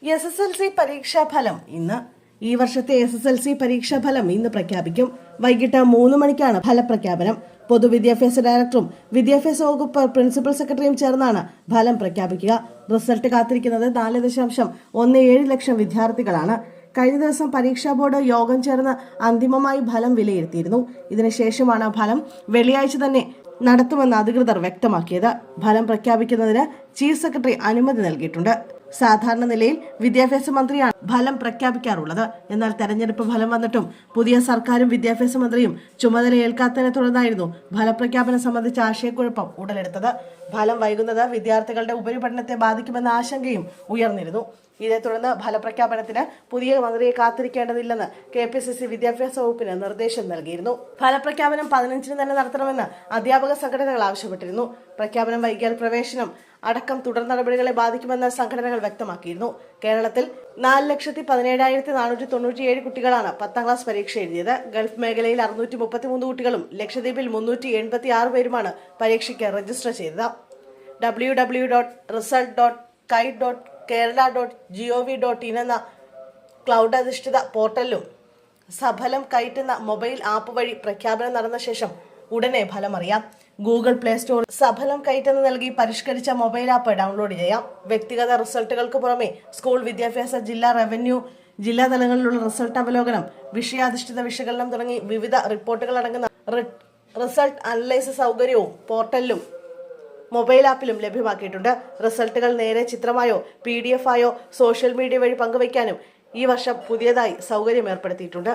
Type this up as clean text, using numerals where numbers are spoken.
SSLC പരീക്ഷാഫലം ഇന്ന്. ഈ വർഷത്തെ SSLC പരീക്ഷാഫലം ഇന്ന് പ്രഖ്യാപിക്കും. വൈകിട്ട് 3 മണിക്കാണ് ഫലപ്രഖ്യാപനം. പൊതുവിദ്യാഭ്യാസ ഡയറക്ടറും വിദ്യാഭ്യാസ വകുപ്പ് പ്രിൻസിപ്പൽ സെക്രട്ടറിയും ചേർന്നാണ് ഫലം പ്രഖ്യാപിക്കുക. റിസൾട്ട് കാത്തിരിക്കുന്നത് 4.17 ലക്ഷം വിദ്യാർത്ഥികളാണ്. കഴിഞ്ഞ ദിവസം പരീക്ഷാ ബോർഡ് യോഗം ചേർന്ന് അന്തിമമായി ഫലം വിലയിരുത്തിയിരുന്നു. ഇതിനുശേഷമാണ് ഫലം വെള്ളിയാഴ്ച തന്നെ നടത്തുമെന്ന് അധികൃതർ വ്യക്തമാക്കിയത്. ഫലം പ്രഖ്യാപിക്കുന്നതിന് ചീഫ് സെക്രട്ടറി അനുമതി നൽകിയിട്ടുണ്ട്. സാധാരണ നിലയിൽ വിദ്യാഭ്യാസ മന്ത്രിയാണ് ഫലം പ്രഖ്യാപിക്കാറുള്ളത്. എന്നാൽ തെരഞ്ഞെടുപ്പ് ഫലം വന്നിട്ടും പുതിയ സർക്കാരും വിദ്യാഭ്യാസ മന്ത്രിയും ചുമതല ഏൽക്കാത്തതിനെ തുടർന്നായിരുന്നു ഫലപ്രഖ്യാപനം സംബന്ധിച്ച ആശയക്കുഴപ്പം ഉടലെടുത്തത്. ഫലം വൈകുന്നത് വിദ്യാർത്ഥികളുടെ ഉപരിപഠനത്തെ ബാധിക്കുമെന്ന ആശങ്കയും ഉയർന്നിരുന്നു. ഇതേ തുടർന്ന് ഫലപ്രഖ്യാപനത്തിന് പുതിയ മന്ത്രിയെ കാത്തിരിക്കേണ്ടതില്ലെന്ന് KPCC വിദ്യാഭ്യാസ വകുപ്പിന് നിർദ്ദേശം നൽകിയിരുന്നു. ഫലപ്രഖ്യാപനം 15-ന് തന്നെ നടത്തണമെന്ന് അധ്യാപക സംഘടനകൾ ആവശ്യപ്പെട്ടിരുന്നു. പ്രഖ്യാപനം വൈകിയാൽ പ്രവേശനം അടക്കം തുടർ നടപടികളെ ബാധിക്കുമെന്ന് സംഘടനകൾ വ്യക്തമാക്കിയിരുന്നു. കേരളത്തിൽ 4,17,497 കുട്ടികളാണ് 10ാം ക്ലാസ് പരീക്ഷ എഴുതിയത്. ഗൾഫ് മേഖലയിൽ 633 കുട്ടികളും ലക്ഷദ്വീപിൽ 386 പേരുമാണ് പരീക്ഷയ്ക്ക് രജിസ്റ്റർ ചെയ്തത്. www.result.kite.kerala.gov.in എന്ന ക്ലൗഡ് അധിഷ്ഠിത പോർട്ടലിലും സഫലം കൈറ്റ് എന്ന മൊബൈൽ ആപ്പ് വഴി പ്രഖ്യാപനം നടന്ന ശേഷം ഉടനെ ഫലം അറിയാം. ഗൂഗിൾ പ്ലേ സ്റ്റോറിൽ സഫലം കൈറ്റ് എന്ന് നൽകി പരിഷ്കരിച്ച മൊബൈൽ ആപ്പ് ഡൗൺലോഡ് ചെയ്യാം. വ്യക്തിഗത റിസൾട്ടുകൾക്ക് പുറമെ സ്കൂൾ വിദ്യാഭ്യാസ, ജില്ലാ റവന്യൂ, ജില്ലാ തലങ്ങളിലുള്ള റിസൾട്ട് അവലോകനം, വിഷയാധിഷ്ഠിത വിശകലനം തുടങ്ങി വിവിധ റിപ്പോർട്ടുകൾ അടങ്ങുന്ന റിസൾട്ട് അനലൈസ് സൗകര്യവും പോർട്ടലിലും മൊബൈൽ ആപ്പിലും ലഭ്യമാക്കിയിട്ടുണ്ട്. റിസൾട്ടുകൾ നേരെ ചിത്രമായോ PDF ആയോ സോഷ്യൽ മീഡിയ വഴി പങ്കുവയ്ക്കാനും ഈ വർഷം പുതിയതായി സൗകര്യം ഏർപ്പെടുത്തിയിട്ടുണ്ട്.